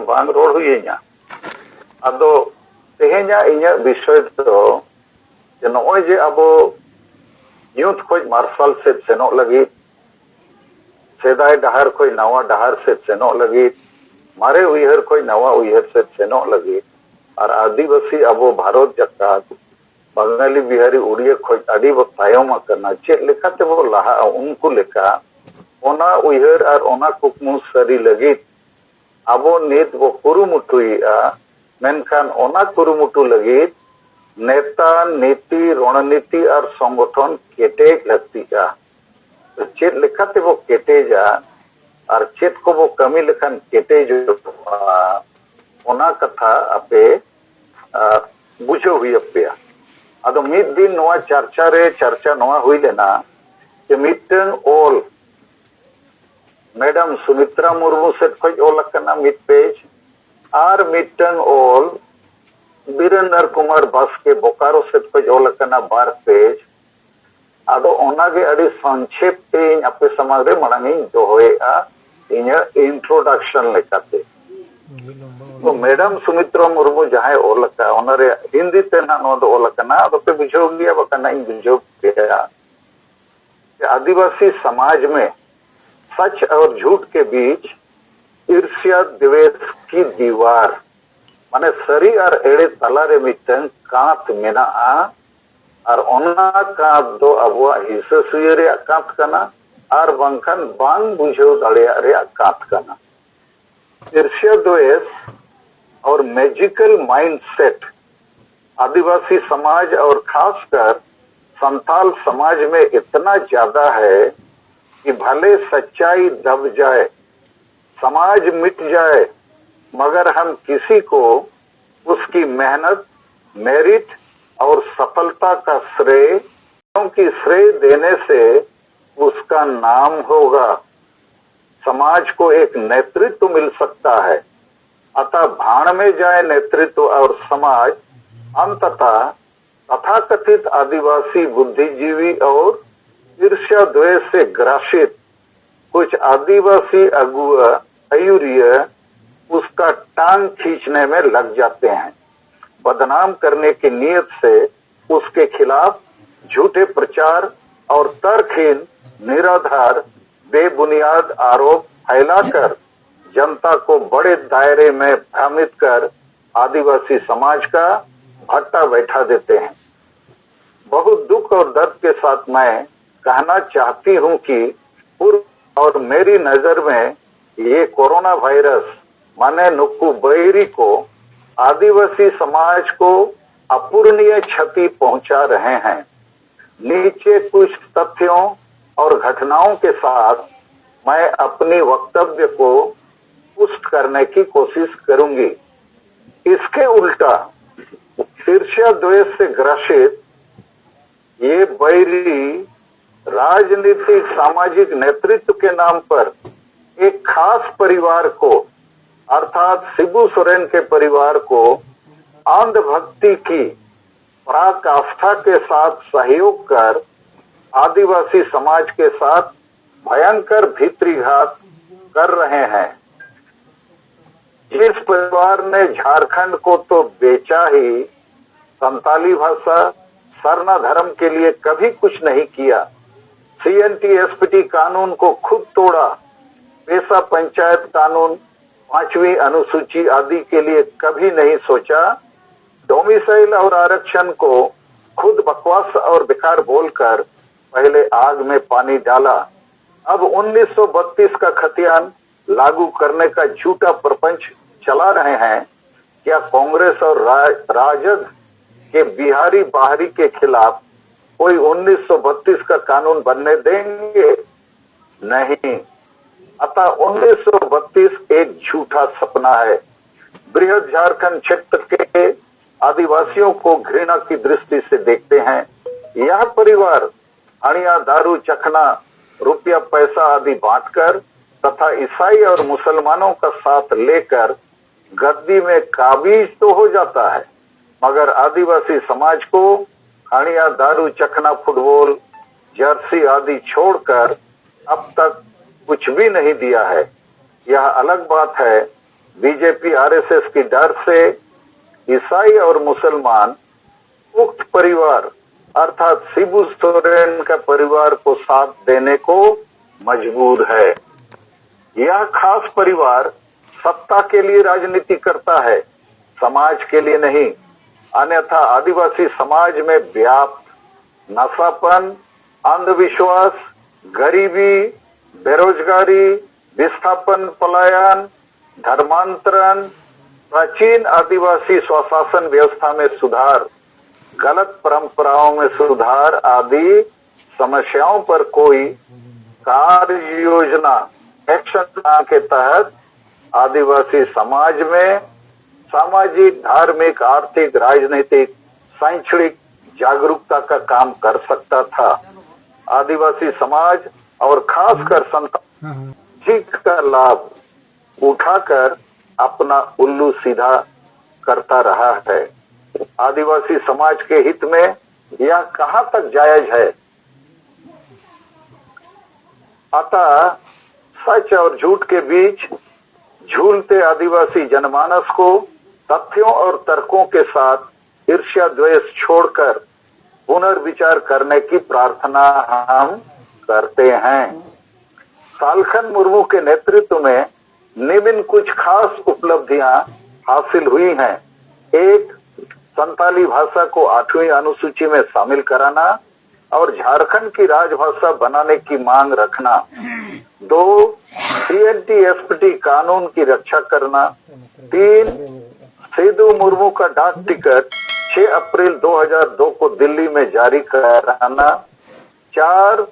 बांग रोड हुईना अदो तेहेना इन्या विषय तो जे नॉय जे अब यूथ खोज मार्शल से सेनो लगी सेदाय डहार खोज नवा डहार से सेनो लगी मारे उयहर खोज नवा उयहर से सेनो लगी और आदिवासी अब भारत जगत बंगाली बिहारी उड़िया खोज अड़ी वो तायम करना चेक लेखा ते वो लाहा उनको लेखा ओना उयहर और ओना कुकमु सरी लगी अब नित वो कुरुमुटुया मेनखान ओना कुरुमुटु लगी नेता नीति रणनीति और संगठन केटेज लगतीगा तो चेक लेखाते वो केटेजा और चेक को वो कमी लेखान केटेज ओना कथा आपे बुझो हुई अपेया अदो मिद दिन नवा चर्चा नवा हुई लेना कि मिटन ओल मैडम सुमित्रा मुर्मू से खोज ओल करना मिड पेज और मिटन ओल बीरेंद्र कुमार बास्के बोकारो से खोज ओल करना 12 पेज आदो ओनागे अड़ी संक्षेप ते आपे समाज रे मनांगी दोहोएआ इन्या इंट्रोडक्शन लेकाते तो मैडम सुमित्रा मुर्मू जहां ओल का ओनरे हिंदी ते ना नो दो ओल करना तो पे बुझो गया बकना इन बुझो गया आदिवासी समाज में सच और झूठ के बीच ईर्ष्या द्वेष की दीवार माने सरी और एड़े तलारे मिटन कांत मेना और ओना कांत दो अबुआ हिस्सा सुयरे कांत कना और बंखन बांग बुझो दड़िया रे कांत कना ईर्ष्या द्वेष और मैजिकल माइंडसेट आदिवासी समाज और खासकर संथाल समाज में इतना ज्यादा है कि भले सच्चाई दब जाए समाज मिट जाए मगर हम किसी को उसकी मेहनत मेरिट और सफलता का श्रेय क्योंकि श्रेय देने से उसका नाम होगा समाज को एक नेतृत्व मिल सकता है अतः भाण में जाए नेतृत्व और समाज अंततः तथाकथित आदिवासी बुद्धिजीवी और ईर्ष्या द्वेष से ग्रासित कुछ आदिवासी अगुआ अयुरीय उसका टांग खींचने में लग जाते हैं बदनाम करने की नीयत से उसके खिलाफ झूठे प्रचार और तर्कहीन निराधार बेबुनियाद आरोप फैलाकर जनता को बड़े दायरे में भ्रमित कर आदिवासी समाज का भट्टा बैठा देते हैं बहुत दुख और दर्द के साथ मैं कहना चाहती हूं कि पूर्व और मेरी नजर में ये कोरोना वायरस माने नुक्कू बैरी को आदिवासी समाज को अपूरणीय क्षति पहुंचा रहे हैं नीचे कुछ तथ्यों और घटनाओं के साथ मैं अपनी वक्तव्य को पुष्ट करने की कोशिश करूंगी इसके उल्टा ईर्ष्या द्वेष से ग्रसित ये बैरी राजनीतिक सामाजिक नेतृत्व के नाम पर एक खास परिवार को अर्थात शिबू सोरेन के परिवार को अंधभक्ति की पराकाष्ठा के साथ सहयोग कर आदिवासी समाज के साथ भयंकर भीतरीघात कर रहे हैं जिस परिवार ने झारखंड को तो बेचा ही संताली भाषा सरना धर्म के लिए कभी कुछ नहीं किया सीएनटी एसपीटी कानून को खुद तोड़ा पेशा पंचायत कानून 5वीं अनुसूची आदि के लिए कभी नहीं सोचा डोमिसाइल और आरक्षण को खुद बकवास और बेकार बोलकर पहले आग में पानी डाला अब 1932 का खतियान लागू करने का झूठा प्रपंच चला रहे हैं क्या कांग्रेस और राजद के बिहारी बाहरी के खिलाफ कोई 1932 का कानून बनने देंगे नहीं अतः 1932 एक झूठा सपना है बृहद झारखंड क्षेत्र के आदिवासियों को घृणा की दृष्टि से देखते हैं यह परिवार हणिया दारू चखना रुपया पैसा आदि बांटकर तथा ईसाई और मुसलमानों का साथ लेकर गद्दी में काबिज तो हो जाता है मगर आदिवासी समाज को हणिया दारू चखना फुटबॉल जर्सी आदि छोड़कर अब तक कुछ भी नहीं दिया है यह अलग बात है बीजेपी आरएसएस की डर से ईसाई और मुसलमान उक्त परिवार अर्थात शिबू सोरेन का परिवार को साथ देने को मजबूर है। यह खास परिवार सत्ता के लिए राजनीति करता है, समाज के लिए नहीं। अन्यथा आदिवासी समाज में व्याप्त नशापन, अंधविश्वास, गरीबी, बेरोजगारी, विस्थापन, पलायन, धर्मांतरण, प्राचीन आदिवासी स्वशासन व्यवस्था में सुधार, गलत परंपराओं में सुधार आदि समस्याओं पर कोई कार्य योजना एक्शन प्लान के तहत आदिवासी समाज में सामाजिक, धार्मिक, आर्थिक, राजनीतिक, शैक्षणिक जागरूकता का काम कर सकता था। आदिवासी समाज और खासकर संतान का लाभ उठाकर अपना उल्लू सीधा करता रहा है। आदिवासी समाज के हित में यह कहां तक जायज है? अतः सच और झूठ के बीच झूलते आदिवासी जनमानस को तथ्यों और तर्कों के साथ ईर्ष्या द्वेष छोड़कर पुनर्विचार करने की प्रार्थना हम करते हैं। सालखन मुर्मू के नेतृत्व में निम्न कुछ खास उपलब्धियां हासिल हुई हैं। 1. संताली भाषा को 8वीं अनुसूची में शामिल कराना और झारखंड की राजभाषा बनाने की मांग रखना। 2. CNT-SPT कानून की रक्षा करना। 3. सिद्धू मुर्मू का डाक टिकट 6 अप्रैल 2002 को दिल्ली में जारी कराना। 4.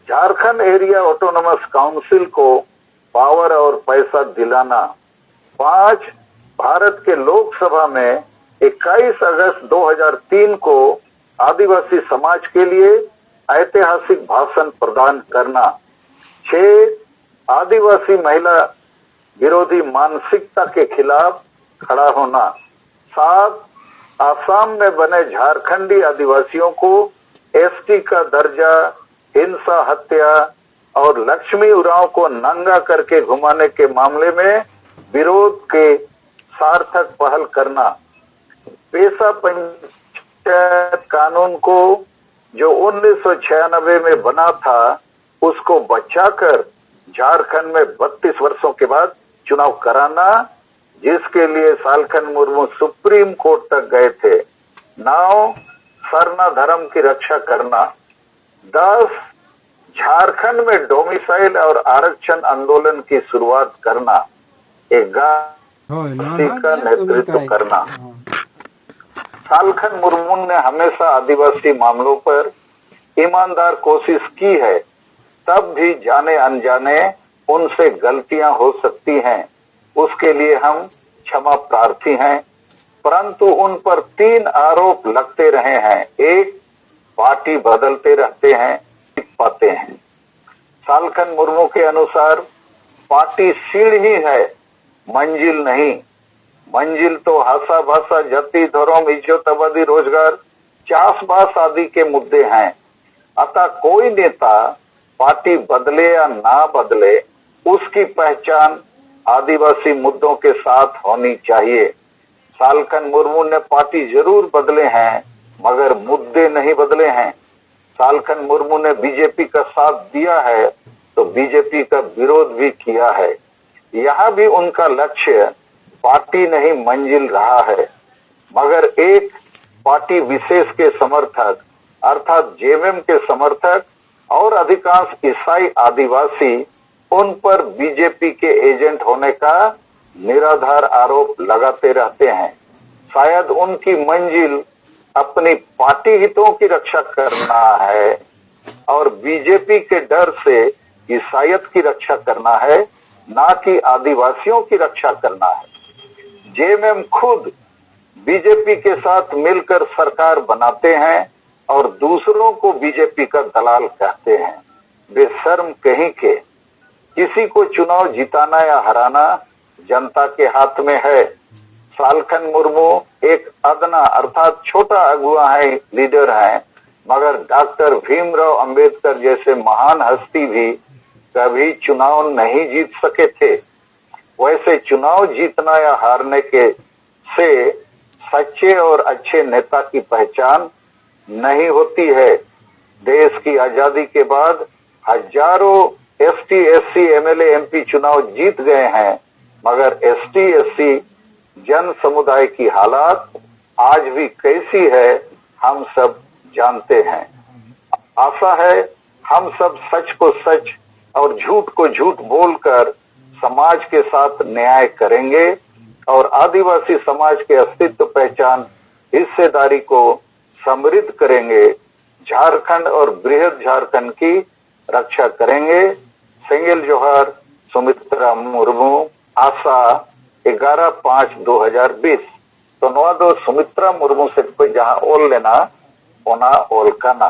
झारखंड एरिया ऑटोनोमस काउंसिल को पावर और पैसा दिलाना। 5. भारत के लोकसभा में 21 अगस्त 2003 को आदिवासी समाज के लिए ऐतिहासिक भाषण प्रदान करना। 6. आदिवासी महिला विरोधी मानसिकता के खिलाफ खड़ा होना। 7. आसाम में बने झारखंडी आदिवासियों को एसटी का दर्जा, हिंसा, हत्या और लक्ष्मी उरांव को नंगा करके घुमाने के मामले में विरोध के सार्थक पहल करना। पेशा पंचायत कानून को जो 1996 में बना था उसको बचाकर झारखंड में 32 वर्षों के बाद चुनाव कराना, जिसके लिए सालखन मुर्मू सुप्रीम कोर्ट तक गए थे। 9. सरना धर्म की रक्षा करना। 10. झारखंड में डोमिसाइल और आरक्षण आंदोलन की शुरुआत करना। 11 का नेतृत्व करना। सालखन मुर्मू ने हमेशा आदिवासी मामलों पर ईमानदार कोशिश की है, तब भी जाने अनजाने उनसे गलतियां हो सकती हैं। उसके लिए हम क्षमा प्रार्थी हैं, परंतु उन पर 3 आरोप लगते रहे हैं। 1. पार्टी बदलते रहते हैं, पाते हैं। सालखन मुर्मू के अनुसार पार्टी सीढ़ी है, मंजिल नहीं। मंजिल तो हासा भाषा, जाति, धर्म, इज्जत, आबादी, रोजगार, चाषबास आदि के मुद्दे हैं। अतः कोई नेता पार्टी बदले या ना बदले, उसकी पहचान आदिवासी मुद्दों के साथ होनी चाहिए। सालखन मुर्मू ने पार्टी जरूर बदले हैं, मगर मुद्दे नहीं बदले हैं। सालखन मुर्मू ने बीजेपी का साथ दिया है तो बीजेपी का विरोध भी किया है। यहाँ भी उनका लक्ष्य पार्टी नहीं मंजिल रहा है, मगर एक पार्टी विशेष के समर्थक अर्थात जेएमएम के समर्थक और अधिकांश ईसाई आदिवासी उन पर बीजेपी के एजेंट होने का निराधार आरोप लगाते रहते हैं। शायद उनकी मंजिल अपनी पार्टी हितों की रक्षा करना है और बीजेपी के डर से ईसाईयत की रक्षा करना है, ना कि आदिवासियों की रक्षा करना है। जेएमएम खुद बीजेपी के साथ मिलकर सरकार बनाते हैं और दूसरों को बीजेपी का दलाल कहते हैं। बेशर्म कहीं के। किसी को चुनाव जिताना या हराना जनता के हाथ में है। सालखन मुर्मू एक अदना अर्थात छोटा अगुआ है, लीडर है, मगर डॉक्टर भीमराव अंबेडकर जैसे महान हस्ती भी कभी चुनाव नहीं जीत सके थे। वैसे चुनाव जीतना या हारने के से सच्चे और अच्छे नेता की पहचान नहीं होती है। देश की आजादी के बाद हजारों एसटी, एससी, एमएलए, एमपी चुनाव जीत गए हैं, मगर एसटी, एससी जन समुदाय की हालात आज भी कैसी है हम सब जानते हैं। आशा है हम सब सच को सच और झूठ को झूठ बोलकर समाज के साथ न्याय करेंगे और आदिवासी समाज के अस्तित्व, पहचान, हिस्सेदारी को समृद्ध करेंगे। झारखंड और बृहद झारखंड की रक्षा करेंगे। सेंगेल जोहार, सुमित्रा मुर्मू, आशा 11/5/2020। तो नवा दो सुमित्रा मुर्मू से जहां ओल लेना ओना ओल का ना।